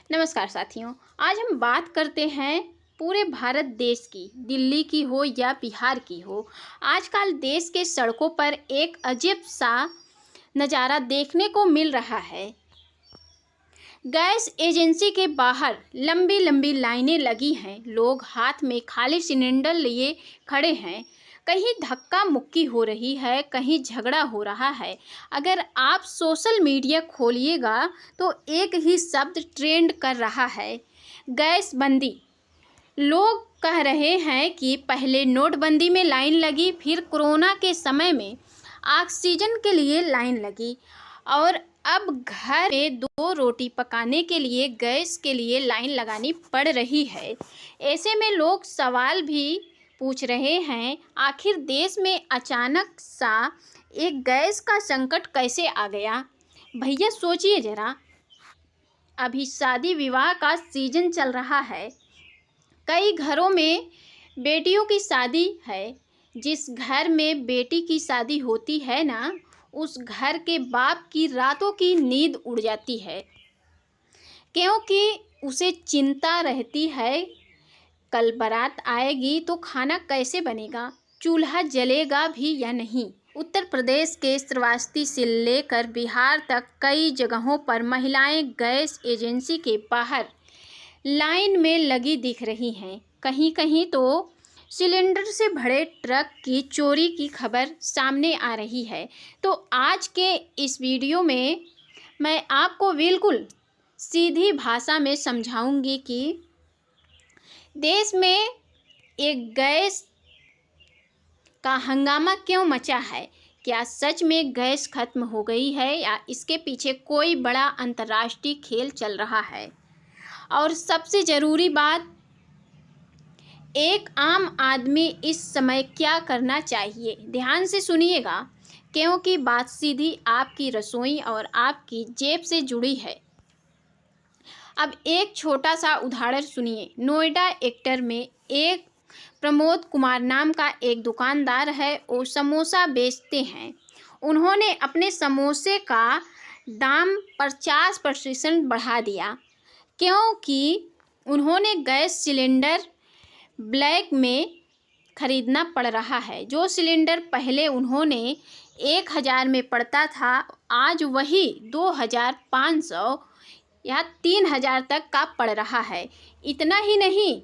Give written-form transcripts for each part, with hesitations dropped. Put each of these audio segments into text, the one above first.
नमस्कार साथियों, आज हम बात करते हैं पूरे भारत देश की, दिल्ली की हो या बिहार की हो। आजकल देश के सड़कों पर एक अजीब सा नज़ारा देखने को मिल रहा है। गैस एजेंसी के बाहर लंबी लंबी लाइनें लगी हैं। लोग हाथ में खाली सिलेंडर लिए खड़े हैं। कहीं धक्का मुक्की हो रही है, कहीं झगड़ा हो रहा है। अगर आप सोशल मीडिया खोलिएगा तो एक ही शब्द ट्रेंड कर रहा है, गैस बंदी। लोग कह रहे हैं कि पहले नोटबंदी में लाइन लगी, फिर कोरोना के समय में ऑक्सीजन के लिए लाइन लगी और अब घर में 2 रोटी पकाने के लिए गैस के लिए लाइन लगानी पड़ रही है। ऐसे में लोग सवाल भी पूछ रहे हैं, आखिर देश में अचानक सा एक गैस का संकट कैसे आ गया। भैया सोचिए ज़रा, अभी शादी विवाह का सीजन चल रहा है। कई घरों में बेटियों की शादी है। जिस घर में बेटी की शादी होती है ना, उस घर के बाप की रातों की नींद उड़ जाती है, क्योंकि उसे चिंता रहती है कल बारात आएगी तो खाना कैसे बनेगा, चूल्हा जलेगा भी या नहीं। उत्तर प्रदेश के श्रावस्ती से लेकर बिहार तक कई जगहों पर महिलाएं गैस एजेंसी के बाहर लाइन में लगी दिख रही हैं। कहीं कहीं तो सिलेंडर से भरे ट्रक की चोरी की खबर सामने आ रही है। तो आज के इस वीडियो में मैं आपको बिल्कुल सीधी भाषा में समझाऊंगी कि देश में एक गैस का हंगामा क्यों मचा है। क्या सच में गैस खत्म हो गई है या इसके पीछे कोई बड़ा अंतर्राष्ट्रीय खेल चल रहा है। और सबसे ज़रूरी बात, एक आम आदमी इस समय क्या करना चाहिए। ध्यान से सुनिएगा, क्योंकि बात सीधी आपकी रसोई और आपकी जेब से जुड़ी है। अब एक छोटा सा उदाहरण सुनिए। नोएडा एक्टर में एक प्रमोद कुमार नाम का एक दुकानदार है। वो समोसा बेचते हैं। उन्होंने अपने समोसे का दाम 50% बढ़ा दिया, क्योंकि उन्होंने गैस सिलेंडर ब्लैक में ख़रीदना पड़ रहा है। जो सिलेंडर पहले उन्होंने 1000 में पड़ता था, आज वही 2500 या 3000 तक का पड़ रहा है। इतना ही नहीं,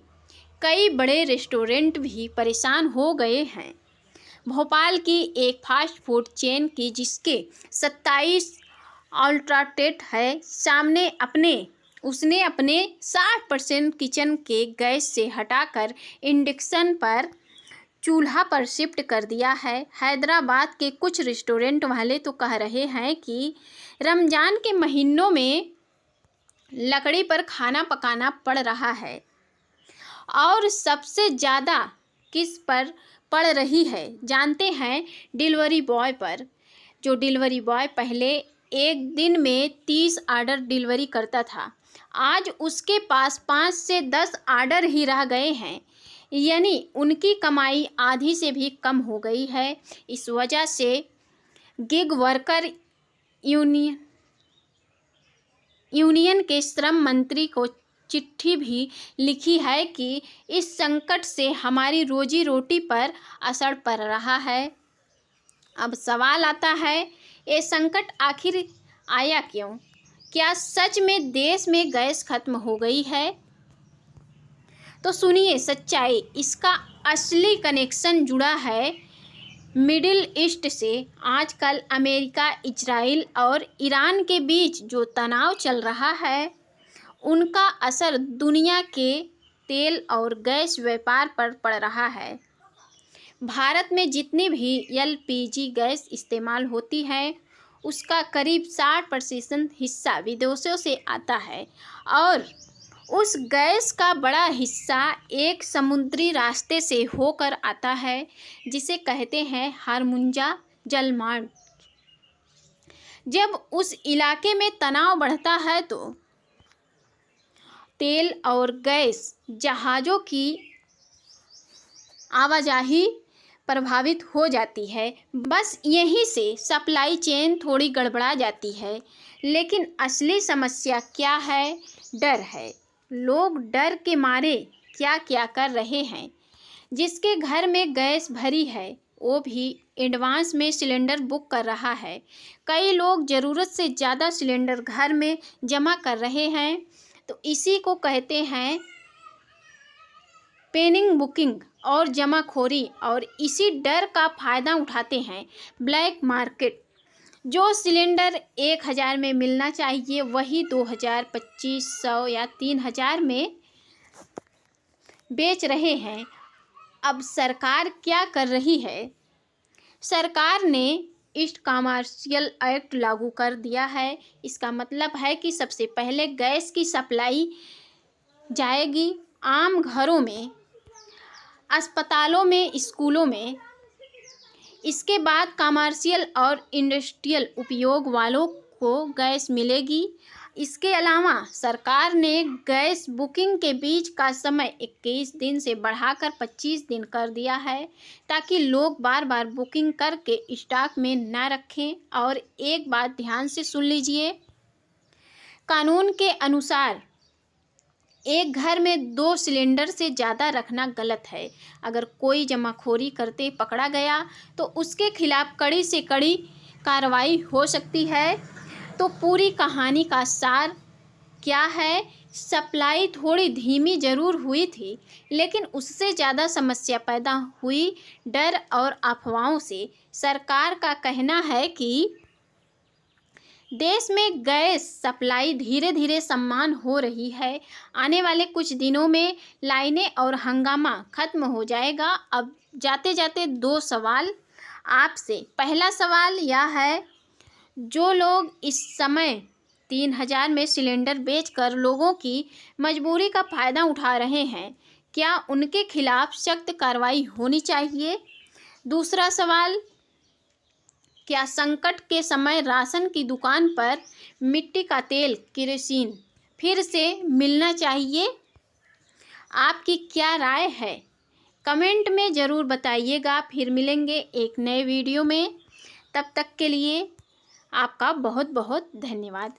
कई बड़े रेस्टोरेंट भी परेशान हो गए हैं। भोपाल की एक फास्ट फूड चेन की, जिसके 27 आउटलेट है, उसने अपने 60% किचन के गैस से हटाकर इंडक्शन पर चूल्हा पर शिफ्ट कर दिया है। हैदराबाद के कुछ रेस्टोरेंट वाले तो कह रहे हैं कि रमज़ान के महीनों में लकड़ी पर खाना पकाना पड़ रहा है। और सबसे ज़्यादा किस पर पड़ रही है जानते हैं? डिलीवरी बॉय पर। जो डिलीवरी बॉय पहले एक दिन में 30 ऑर्डर डिलीवरी करता था, आज उसके पास 5 से 10 ऑर्डर ही रह गए हैं। यानी उनकी कमाई आधी से भी कम हो गई है। इस वजह से गिग वर्कर यूनियन के श्रम मंत्री को चिट्ठी भी लिखी है कि इस संकट से हमारी रोजी रोटी पर असर पड़ रहा है। अब सवाल आता है, ये संकट आखिर आया क्यों? क्या सच में देश में गैस खत्म हो गई है? तो सुनिए सच्चाई। इसका असली कनेक्शन जुड़ा है मिडिल ईस्ट से। आजकल अमेरिका, इजराइल और ईरान के बीच जो तनाव चल रहा है, उनका असर दुनिया के तेल और गैस व्यापार पर पड़ रहा है। भारत में जितनी भी LPG गैस इस्तेमाल होती है, उसका करीब 60% हिस्सा विदेशों से आता है और उस गैस का बड़ा हिस्सा एक समुद्री रास्ते से होकर आता है, जिसे कहते हैं हारमुंजा जलमार्ग। जब उस इलाके में तनाव बढ़ता है तो तेल और गैस जहाज़ों की आवाजाही प्रभावित हो जाती है। बस यहीं से सप्लाई चेन थोड़ी गड़बड़ा जाती है। लेकिन असली समस्या क्या है? डर है। लोग डर के मारे क्या क्या कर रहे हैं। जिसके घर में गैस भरी है वो भी एडवांस में सिलेंडर बुक कर रहा है। कई लोग ज़रूरत से ज़्यादा सिलेंडर घर में जमा कर रहे हैं। तो इसी को कहते हैं पैनिक बुकिंग और जमाखोरी, और इसी डर का फ़ायदा उठाते हैं ब्लैक मार्केट। जो सिलेंडर 1000 में मिलना चाहिए वही 2000, 2500 या 3000 में बेच रहे हैं। अब सरकार क्या कर रही है? सरकार ने ईस्ट कमर्शियल एक्ट लागू कर दिया है। इसका मतलब है कि सबसे पहले गैस की सप्लाई जाएगी आम घरों में, अस्पतालों में, स्कूलों में। इसके बाद कमर्शियल और इंडस्ट्रियल उपयोग वालों को गैस मिलेगी। इसके अलावा सरकार ने गैस बुकिंग के बीच का समय 21 दिन से बढ़ाकर 25 दिन कर दिया है, ताकि लोग बार बार बुकिंग करके स्टॉक में न रखें। और एक बात ध्यान से सुन लीजिए, कानून के अनुसार एक घर में 2 सिलेंडर से ज़्यादा रखना गलत है। अगर कोई जमाखोरी करते पकड़ा गया तो उसके खिलाफ कड़ी से कड़ी कार्रवाई हो सकती है। तो पूरी कहानी का सार क्या है? सप्लाई थोड़ी धीमी ज़रूर हुई थी, लेकिन उससे ज़्यादा समस्या पैदा हुई डर और अफवाहों से। सरकार का कहना है कि देश में गैस सप्लाई धीरे धीरे समान हो रही है। आने वाले कुछ दिनों में लाइनें और हंगामा खत्म हो जाएगा। अब जाते जाते 2 सवाल आपसे। पहला सवाल यह है, जो लोग इस समय 3000 में सिलेंडर बेचकर लोगों की मजबूरी का फ़ायदा उठा रहे हैं, क्या उनके खिलाफ सख्त कार्रवाई होनी चाहिए? दूसरा सवाल, क्या संकट के समय राशन की दुकान पर मिट्टी का तेल, केरोसिन फिर से मिलना चाहिए? आपकी क्या राय है? कमेंट में ज़रूर बताइएगा। फिर मिलेंगे एक नए वीडियो में। तब तक के लिए आपका बहुत बहुत धन्यवाद।